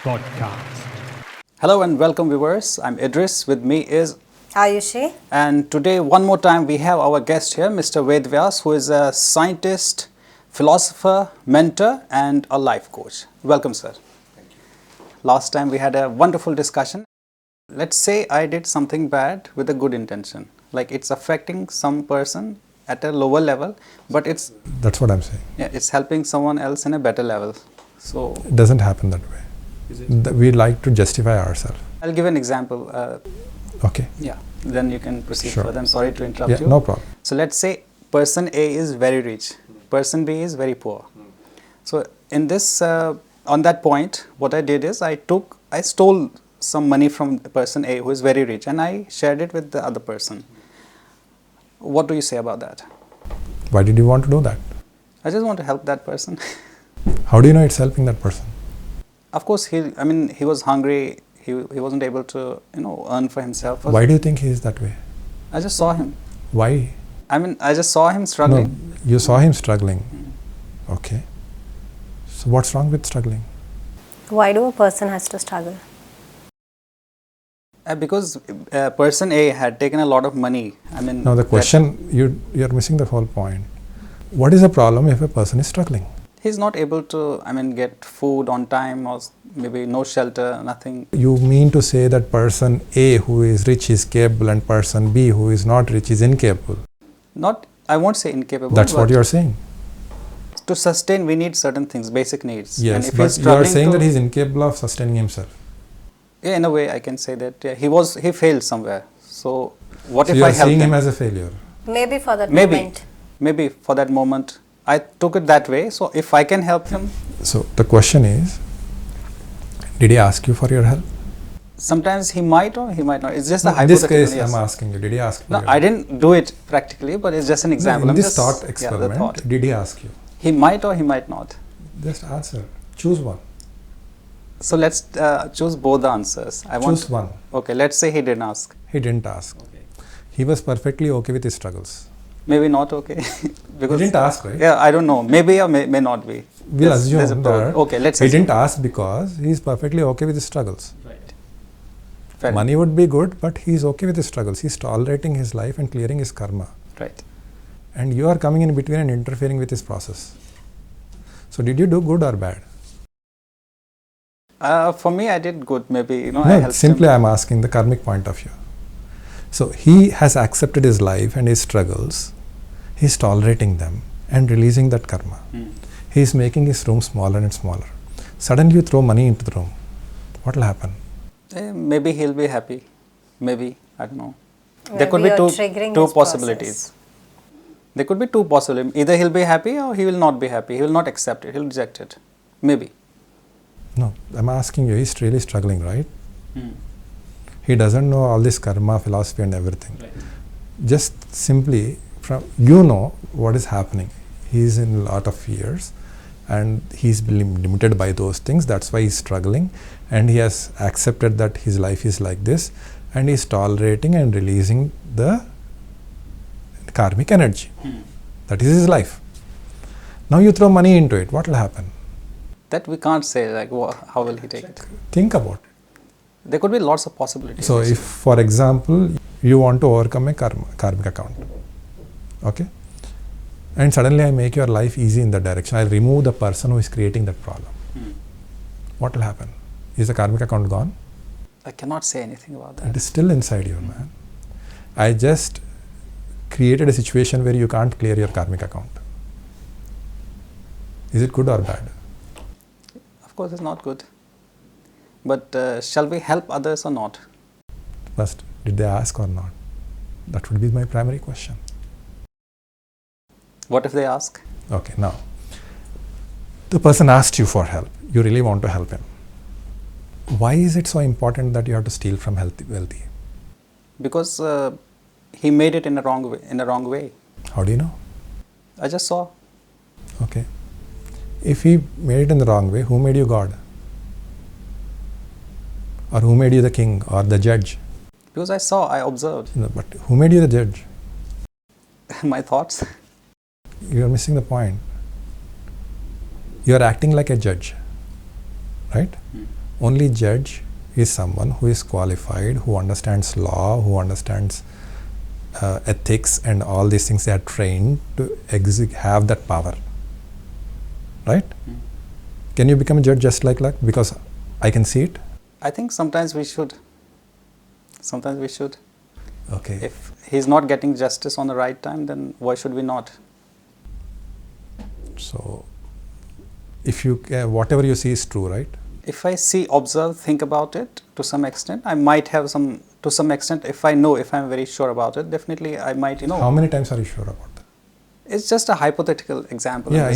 podcast. Hello and welcome viewers. I'm Idris. With me is Ayushi. and today one more time we have our guest here, Mr. Veda Vyas, who is a scientist, philosopher, mentor and a life coach. Welcome, sir. Thank you. Last time we had a wonderful discussion. Let's say I did something bad with a good intention, like it's affecting some person at a lower level, but That's what I'm saying. it's helping someone else in a better level. So It doesn't happen that way. We like to justify ourselves. I'll give an example. Okay. Yeah, then you can proceed Sure. further. I'm sorry to interrupt Yeah, you. no problem. So let's say person A is very rich, person B is very poor. So in this, on that point, what I did is I stole some money from the person A who is very rich and I shared it with the other person. What do you say about that? Why did you want to do that? I just want to help that person. How do you know it's helping that person? Of course, he was hungry. He wasn't able to, earn for himself. Why do you think he is that way? I just saw him. Why? I just saw him struggling. No, you saw him struggling. Okay. So what's wrong with struggling? Why do a person has to struggle? Because person A had taken a lot of money. Now the question, you're missing the whole point. What is the problem if a person is struggling? He's not able to, get food on time or maybe no shelter, nothing. You mean to say that person A who is rich is capable and person B who is not rich is incapable? I won't say incapable. That's what you're saying. To sustain, we need certain things, basic needs. Yes, and if but he's you are struggling saying that he's incapable of sustaining himself. Yeah, in a way, I can say that. Yeah, he failed somewhere. So what So if you I are help seeing him? him as a failure. Maybe for that Maybe. moment. Maybe for that moment, I took it that way. So if I can help him, So the question is, did he ask you for your help? sometimes he might or he might not. It's just a In this hypothetical. case, Yes. I'm asking you, did he ask for No, your I help? didn't do it practically, but it's just an example. No, in I'm this just- thought the experiment, thought. did he ask you? He might or he might not. Just answer. Choose one. So let's choose both the answers. Choose one. Okay, let's say he didn't ask. He didn't ask. He was perfectly okay with his struggles. Maybe not okay. Because He didn't ask, right? Yeah, I don't know. Maybe or may not be. We'll There's a assume prob- that Okay, let's he assume. didn't ask because he is perfectly okay with his struggles. Right. Fair Money would be good, but he is okay with his struggles. He's tolerating his life and clearing his karma. enough. Right. And you are coming in between and interfering with his process. So did you do good or bad? For me, I did good. Maybe I No, helped simply him. I'm asking the karmic point of view. So he has accepted his life and his struggles. He's tolerating them and releasing that karma. He's making his room smaller and smaller. Suddenly you throw money into the room. What will happen? Maybe he'll be happy. Maybe, I don't know. There Maybe could be you're two triggering his possibilities. process. There could be two possibilities. Either he'll be happy or he will not be happy. He will not accept it. He'll reject it. Maybe. No, I'm asking you, he's really struggling, right? He doesn't know all this karma, philosophy and everything. Right. Just simply, what is happening. He's in a lot of fears and he's been limited by those things. That's why he's struggling and he has accepted that his life is like this and he's tolerating and releasing the karmic energy. That is his life. Now you throw money into it, what will happen? That we can't say, like, how will he take it? Think about it. There could be lots of possibilities. So if, for example, you want to overcome a karmic account, okay? And suddenly I make your life easy in that direction. I'll remove the person who is creating that problem. What will happen? Is the karmic account gone? I cannot say anything about It that. is still inside you, man. I just created a situation where you can't clear your karmic account. Is it good or bad? Of course, it's not good. But shall we help others or not? First, did they ask or not? That would be my primary question. What if they ask? Okay, now, the person asked you for help. You really want to help him. Why is it so important that you have to steal from wealthy? Because he made it in a wrong way. How do you know? I just saw. Okay. If he made it in the wrong way, who made you God? Or who made you the king or the judge? Because I observed. No, but who made you the judge? My thoughts. You are missing the point. You are acting like a judge, right? Only judge is someone who is qualified, who understands law, who understands ethics and all these things. They are trained to have that power. Right? Can you become a judge just like that? Because I can see it? I think sometimes we should. Sometimes we should. Okay. If he's not getting justice on the right time, then why should we not? So, if you whatever you see is true, right? If I see, observe, think about it to some extent, I might have some, to some extent, if I know, if I'm very sure about it, definitely I might, How many times are you sure about that? It's just a hypothetical example. Yeah,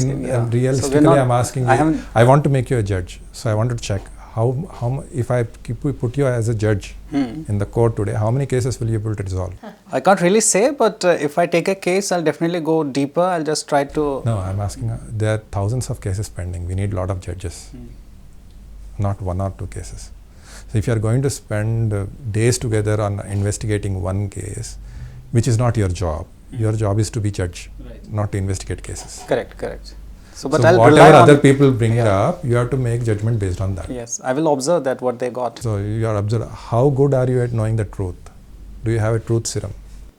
realistically, so I'm asking you. I want to make you a judge, so I want to check how if I put you as a judge in the court today, how many cases will you be able to resolve? I can't really say, but if I take a case, I'll definitely go deeper. I'll just try to. No, I'm asking. There are thousands of cases pending. We need a lot of judges, not one or two cases. So if you are going to spend days together on investigating one case, which is not your job. Your job is to be judge, not to investigate cases. Correct. So, but so I'll whatever other people bring up, you have to make judgment based on that. Yes, I will observe that what they got. So you are observing. How good are you at knowing the truth? Do you have a truth serum?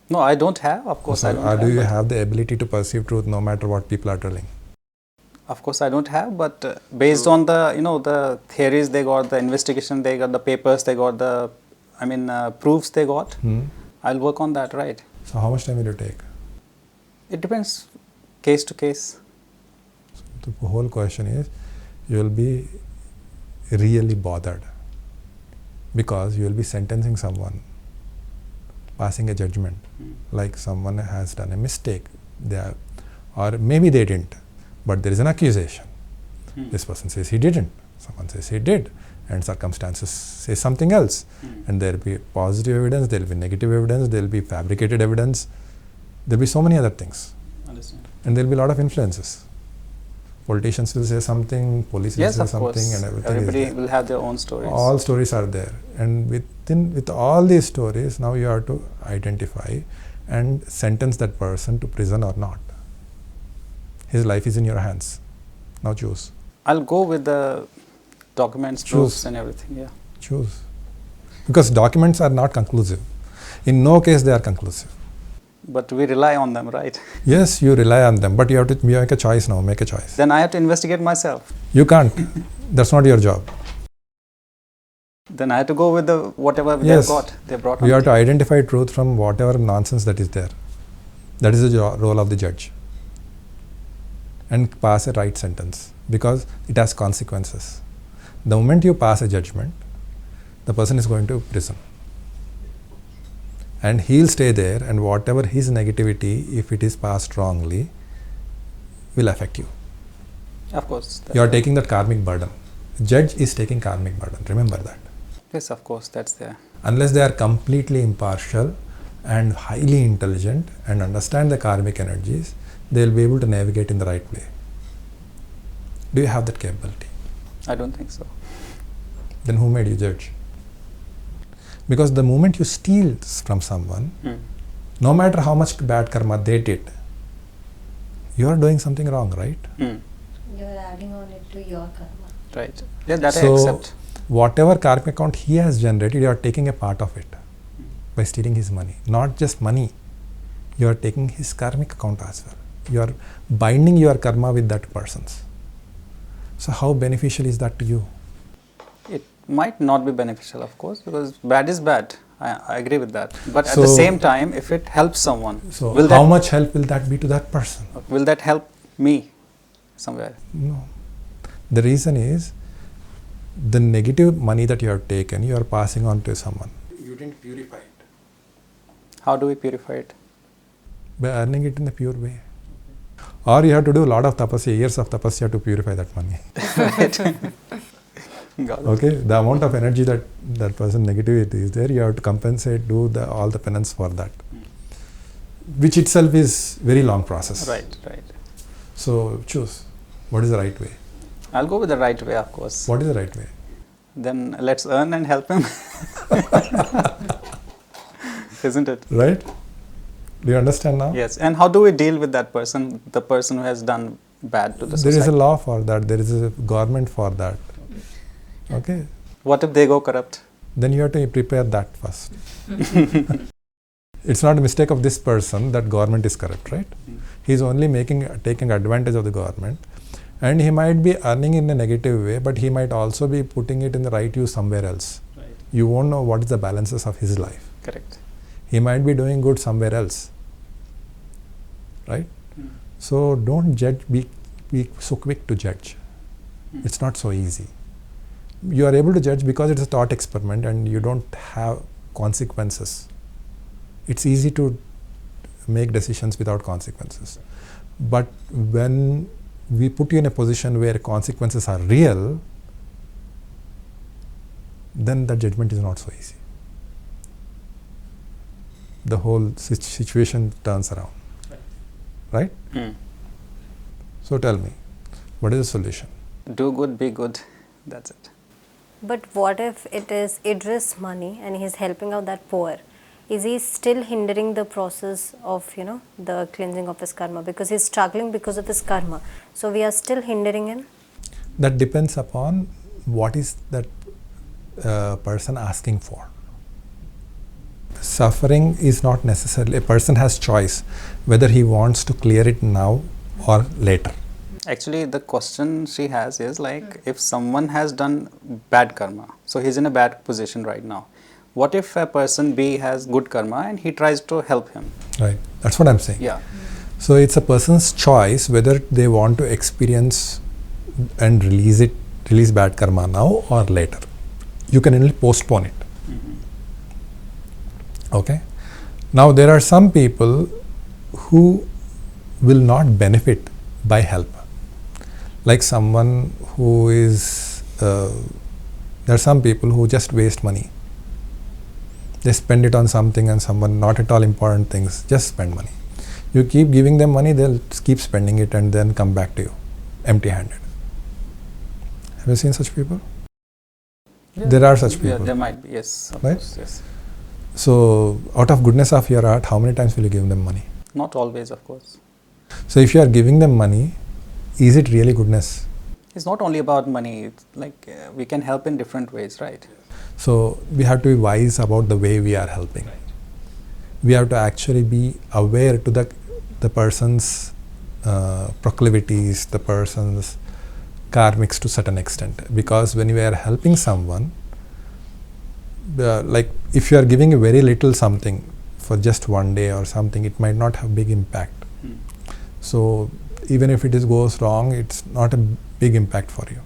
No, I don't have. Of course, so I don't have. Do you have the ability to perceive truth no matter what people are telling? Of course, I don't have. But based on the the theories they got, the investigation they got, the papers they got, the proofs they got, I'll work on that. Right. So how much time will you take? It depends, case to case. So the whole question is, you will be really bothered because you will be sentencing someone, passing a judgment, like someone has done a mistake, or maybe they didn't, but there is an accusation. This person says he didn't, someone says he did, and circumstances say something else. And there will be positive evidence, there will be negative evidence, there will be fabricated evidence, there will be so many other things. Understand. And there will be a lot of influences. Politicians will say something, police will say something, and everything. Everybody will have their own stories. All stories are there, and with all these stories, now you have to identify and sentence that person to prison or not. His life is in your hands. Now choose. I'll go with the documents, proofs, and everything. Yeah. Choose, because documents are not conclusive. In no case they are conclusive. But we rely on them, right? Yes, you rely on them, but you have to make a choice now. Make a choice. Then I have to investigate myself. You can't. That's not your job. Then I have to go with the whatever they brought. You have to identify truth from whatever nonsense that is there. That is the role of the judge. And pass a right sentence, because it has consequences. The moment you pass a judgment, the person is going to prison. And he'll stay there, and whatever his negativity, if it is passed wrongly, will affect you. Of course. You are taking that karmic burden. Judge is taking karmic burden. Remember that. Yes, of course, that's there. Unless they are completely impartial and highly intelligent and understand the karmic energies, they will be able to navigate in the right way. Do you have that capability? I don't think so. Then who made you judge? Because the moment you steal from someone, no matter how much bad karma they did, you are doing something wrong, right? You are adding on it to your karma. Right. Yeah, that I accept. Whatever karmic account he has generated, you are taking a part of it by stealing his money. Not just money, you are taking his karmic account as well. You are binding your karma with that person's. So how beneficial is that to you? It might not be beneficial, of course, because bad is bad. I agree with that. But at the same time, if it helps someone, so how much help will that be to that person? Will that help me somewhere? No. The reason is, the negative money that you have taken, you are passing on to someone. You didn't purify it. How do we purify it? By earning it in a pure way. Or you have to do a lot of tapasya, years of tapasya to purify that money. Got it. Okay, the amount of energy that person negativity is there, you have to compensate, do all the penance for that, which itself is very long process. Right. So choose. What is the right way? I'll go with the right way, of course. What is the right way? Then let's earn and help him. Isn't it? Right? Do you understand now? Yes. And how do we deal with that person, the person who has done bad to the society? There is a law for that. There is a government for that. Okay? What if they go corrupt? Then you have to prepare that first. It's not a mistake of this person that government is corrupt, right? He's only taking advantage of the government, and he might be earning in a negative way, but he might also be putting it in the right use somewhere else. Right. You won't know what is the balances of his life. Correct. He might be doing good somewhere else, right? So don't judge, be so quick to judge. It's not so easy. You are able to judge because it's a thought experiment and you don't have consequences. It's easy to make decisions without consequences. But when we put you in a position where consequences are real, then the judgment is not so easy. The whole situation turns around. Right? So tell me, what is the solution? Do good, be good. That's it. But what if it is Idris' money and he's helping out that poor? Is he still hindering the process of, the cleansing of his karma? Because he's struggling because of his karma. So we are still hindering him? That depends upon what is that person asking for. Suffering is not necessarily, a person has choice whether he wants to clear it now or later. Actually, the question she has is like, if someone has done bad karma, so he's in a bad position right now. What if a person B has good karma and he tries to help him? Right. That's what I'm saying. Yeah. So it's a person's choice whether they want to experience and release bad karma now or later. You can only postpone it. Okay. Now there are some people who will not benefit by help. Like someone who is, there are some people who just waste money. They spend it on something and someone not at all important things, just spend money. You keep giving them money, they'll keep spending it and then come back to you empty-handed. Have you seen such people? Yeah. There are such people. Yeah, there might be, yes. Of Right? course, yes. So, out of goodness of your heart, how many times will you give them money? Not always, of course. So, if you are giving them money, is it really goodness? It's not only about money. It's like we can help in different ways, right? So, we have to be wise about the way we are helping. We have to actually be aware to the person's proclivities, the person's karmics to a certain extent. Because when we are helping someone, like if you are giving a very little something for just one day or something, it might not have big impact. So even if it goes wrong, it's not a big impact for you.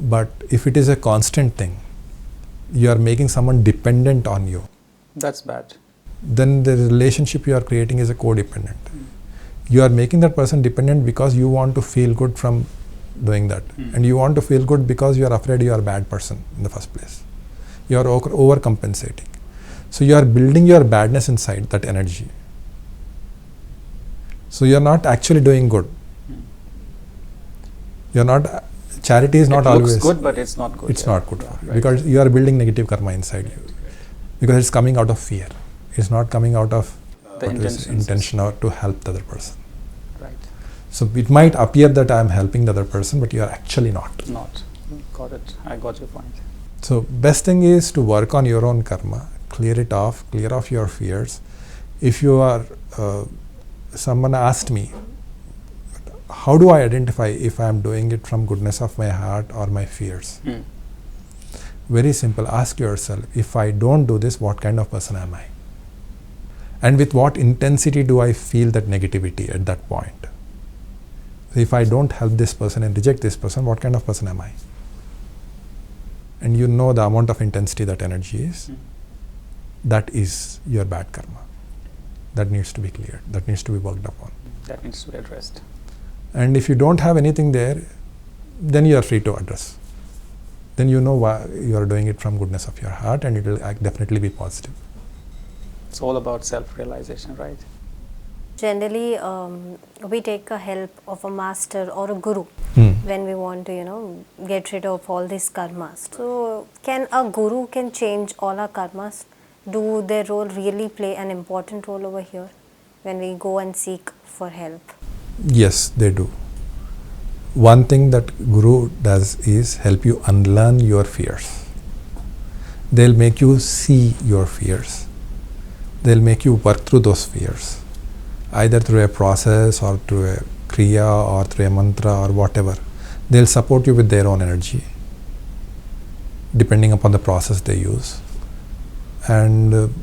But if it is a constant thing, you are making someone dependent on you. That's bad. Then the relationship you are creating is a codependent. You are making that person dependent because you want to feel good from doing that. And you want to feel good because you are afraid you are a bad person in the first place. You are overcompensating. So you are building your badness inside that energy. So you are not actually doing good. You are not. Charity is not always. It looks good, but it's not good. It's not good for you because you are building negative karma inside you. Because it's coming out of fear. It's not coming out of the intention or to help the other person. Right. So it might appear that I am helping the other person, but you are actually not. Not. Got it. I got your point. So best thing is to work on your own karma, clear it off, clear off your fears. If you are, someone asked me, how do I identify if I am doing it from goodness of my heart or my fears? Very simple. Ask yourself, if I don't do this, what kind of person am I? And with what intensity do I feel that negativity at that point? If I don't help this person and reject this person, what kind of person am I? And you know the amount of intensity that energy is. That is your bad karma. That needs to be cleared. That needs to be worked upon. That needs to be addressed. And if you don't have anything there, then you are free to address. Then you know why you are doing it from goodness of your heart, and it will definitely be positive. It's all about self-realization, right? Generally, we take a help of a master or a guru when we want to, get rid of all these karmas. So, can a guru change all our karmas? Do their role really play an important role over here when we go and seek for help? Yes, they do. one thing that Guru does is help you unlearn your fears. They'll make you see your fears. They'll make you work through those fears, either through a process or through a kriya or through a mantra or whatever. They'll support you with their own energy, depending upon the process they use. And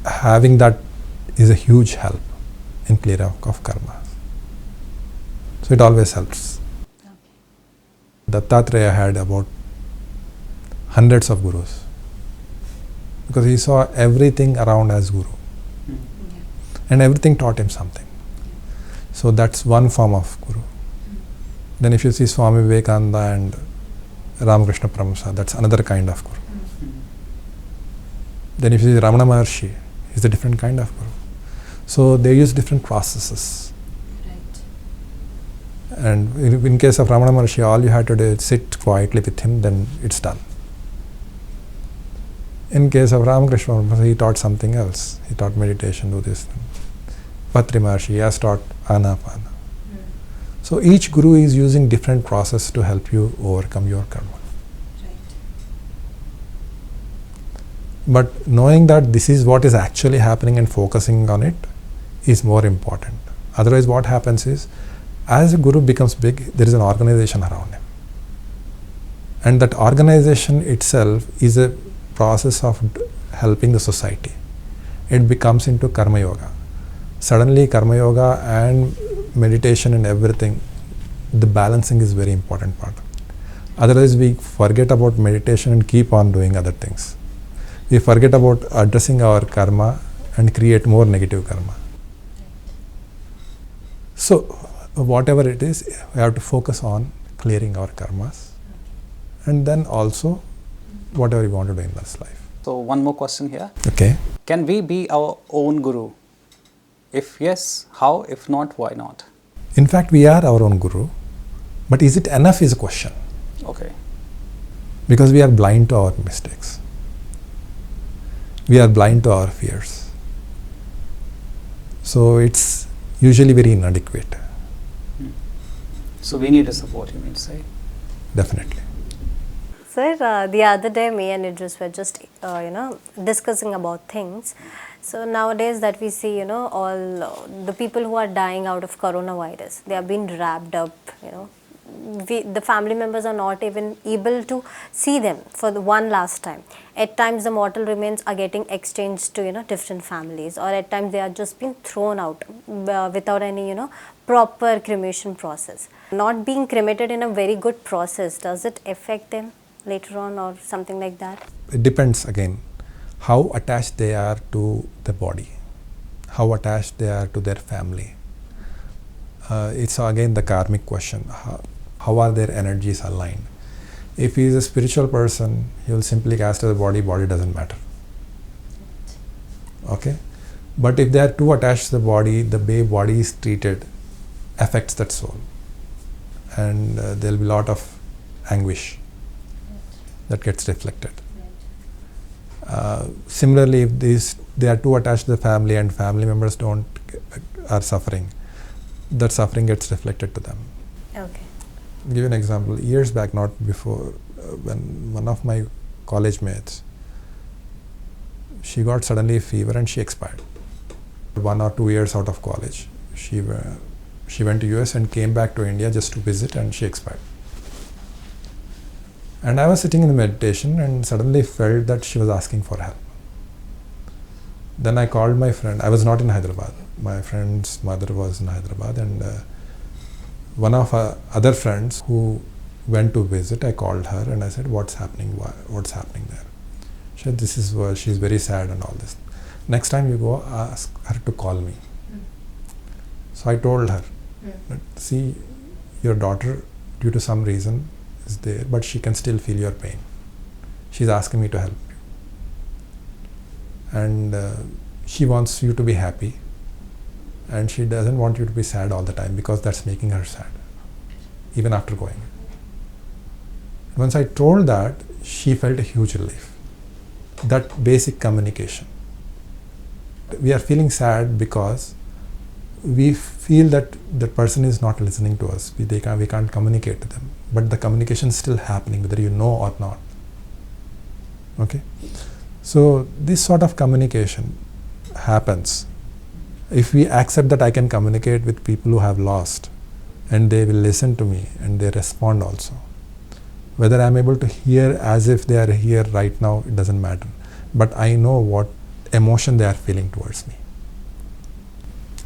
having that is a huge help in clearing of karma. So it always helps. Dattatreya had about hundreds of gurus because he saw everything around as guru. And everything taught him something. So that's one form of guru. Then if you see Swami Vivekananda and Ramakrishna Paramhansa, that's another kind of guru. Then if you see Ramana Maharshi, he's a different kind of guru. So they use different processes. And in case of Ramana Maharshi, all you had to do is sit quietly with him, then it's done. In case of Ramakrishna, he taught something else. He taught meditation, do this. Patriji, he has taught Anapana. So each guru is using different process to help you overcome your karma. But knowing that this is what is actually happening and focusing on it is more important. Otherwise what happens is, as a guru becomes big, there is an organization around him. And that organization itself is a process of helping the society. It becomes into karma yoga. Suddenly karma yoga and meditation and everything, the balancing is very important part. Otherwise we forget about meditation and keep on doing other things. We forget about addressing our karma and create more negative karma. So whatever it is, we have to focus on clearing our karmas and then also whatever we want to do in this life. So one more question here. Okay. Can we be our own guru? If yes, how? If not, why not? In fact, we are our own guru, but is it enough is a question. Okay. Because we are blind to our mistakes. We are blind to our fears. So it's usually very inadequate. So we need a support, you mean to say? Definitely. Sir, the other day me and Idris were just, discussing about things. So nowadays that we see, all the people who are dying out of coronavirus, they are being wrapped up, the family members are not even able to see them for the one last time. At times the mortal remains are getting exchanged to, different families, or at times they are just being thrown out without any, proper cremation process. Not being cremated in a very good process, does it affect them later on or something like that? It depends again how attached they are to the body, how attached they are to their family. It's again the karmic question. How are their energies aligned? If he is a spiritual person, he will simply cast to the body doesn't matter. Okay? But if they are too attached to the way body is treated affects that soul. And there will be a lot of anguish that gets reflected. Similarly, if they are too attached to the family and family members are suffering, that suffering gets reflected to them. Okay. I'll give you an example. Years back, not before, when one of my college mates, she got suddenly a fever and she expired. 1 or 2 years out of college, she went to US and came back to India just to visit, and she expired. And I was sitting in the meditation and suddenly felt that she was asking for help. Then I called my friend. I was not in Hyderabad. My friend's mother was in Hyderabad, and one of our other friends who went to visit, I called her and I said, what's happening? What's happening there? She said, she's very sad and all this. Next time you go, ask her to call me. So I told her, see, your daughter, due to some reason, is there, but she can still feel your pain. She's asking me to help you. And she wants you to be happy. And she doesn't want you to be sad all the time, because that's making her sad, even after going. Once I told that, she felt a huge relief. That basic communication. We are feeling sad because we feel that the person is not listening to us. We can't communicate to them. But the communication is still happening, whether you know or not. Okay? So this sort of communication happens. If we accept that I can communicate with people who have lost, and they will listen to me and they respond also. Whether I am able to hear as if they are here right now, it doesn't matter. But I know what emotion they are feeling towards me.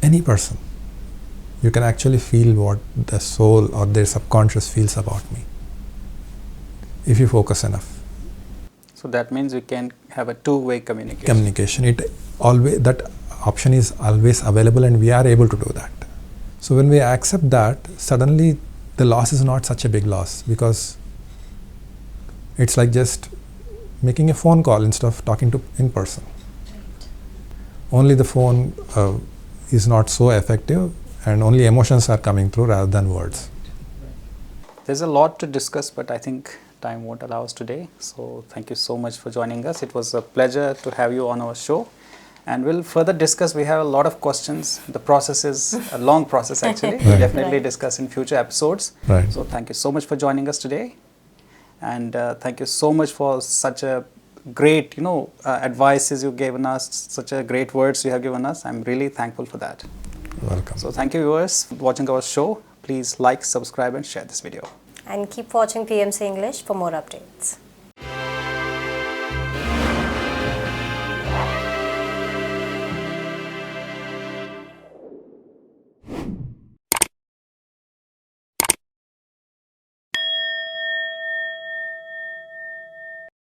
Any person, you can actually feel what the soul or their subconscious feels about me, if you focus enough. So that means we can have a two-way communication. That option is always available, and we are able to do that. So when we accept that, suddenly the loss is not such a big loss, because it's like just making a phone call instead of talking to in person. Right. Only the phone is not so effective, and only emotions are coming through rather than words. There's a lot to discuss, but I think time won't allow us today. So thank you so much for joining us. It was a pleasure to have you on our show. And we'll further discuss. We have a lot of questions. The process is a long process actually. Right. We'll definitely discuss in future episodes. Right. So thank you so much for joining us today. And thank you so much for such a great, advices you've given us, such a great words you have given us. I'm really thankful for that. Welcome. So thank you viewers for watching our show. Please like, subscribe and share this video. And keep watching PMC English for more updates.